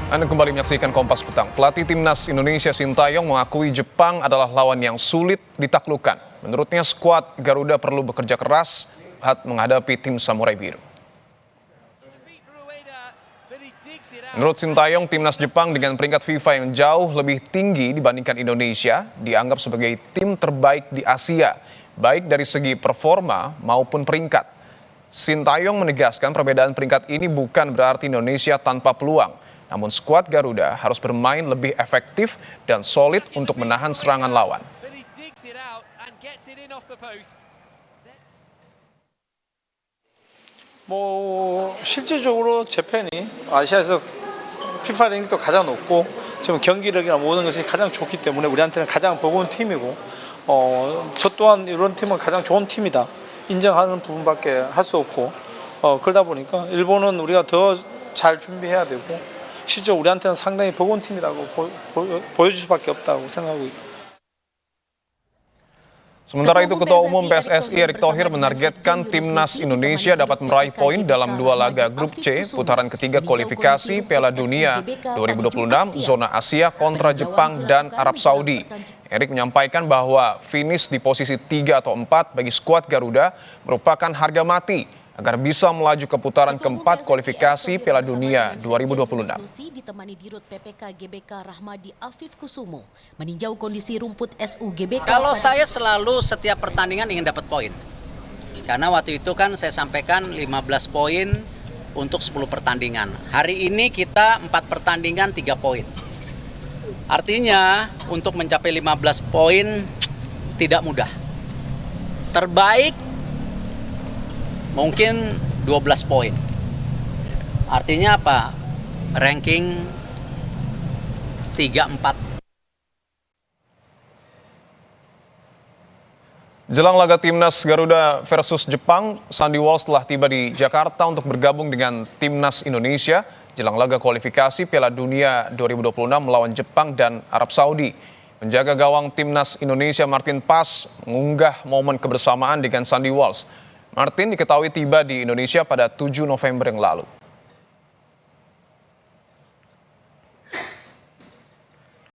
Anda kembali menyaksikan Kompas Petang. Pelatih Timnas Indonesia Sintayong mengakui Jepang adalah lawan yang sulit ditaklukkan. Menurutnya skuad Garuda perlu bekerja keras saat menghadapi tim Samurai Biru. Menurut Sintayong, Timnas Jepang dengan peringkat FIFA yang jauh lebih tinggi dibandingkan Indonesia dianggap sebagai tim terbaik di Asia, baik dari segi performa maupun peringkat. Sintayong menegaskan perbedaan peringkat ini bukan berarti Indonesia tanpa peluang. Namun skuad Garuda harus bermain lebih efektif dan solid untuk menahan serangan lawan. 실질적으로 재팬이 아시아에서 피파 랭킹도 가장 높고 지금 경기력이나 모든 것이 가장 좋기 때문에 우리한테는 가장 버거운 팀이고 저 또한 이런 팀은 가장 좋은 팀이다 인정하는 부분밖에 할 수 없고 그러다 보니까 일본은 우리가 더 잘 준비해야 되고 실제 우리한테는 상당히 버거운 팀이라고 보여줄 수밖에 없다고 생각하고 있습니다. Sementara itu, Ketua Umum PSSI Erick Thohir menargetkan Timnas Indonesia dapat meraih poin dalam 2 laga Grup C putaran ketiga kualifikasi Piala Dunia 2026 zona Asia kontra Jepang dan Arab Saudi. Erick menyampaikan bahwa finish di posisi 3 atau 4 bagi skuad Garuda merupakan harga mati agar bisa melaju ke putaran keempat kualifikasi Piala Dunia 2026. Ditemani Dirut PPK GBK Rahmadi Afif Kusumo meninjau kondisi rumput SU GBK. Kalau saya selalu setiap pertandingan ingin dapat poin. Karena waktu itu kan saya sampaikan 15 poin untuk 10 pertandingan. Hari ini kita 4 pertandingan 3 poin. Artinya untuk mencapai 15 poin tidak mudah. Terbaik mungkin 12 poin. Artinya apa? Ranking 3-4. Jelang laga Timnas Garuda versus Jepang, Sandy Walsh telah tiba di Jakarta untuk bergabung dengan Timnas Indonesia jelang laga kualifikasi Piala Dunia 2026 melawan Jepang dan Arab Saudi. Penjaga gawang Timnas Indonesia Martin Paes mengunggah momen kebersamaan dengan Sandy Walsh. Martin diketahui tiba di Indonesia pada 7 November yang lalu.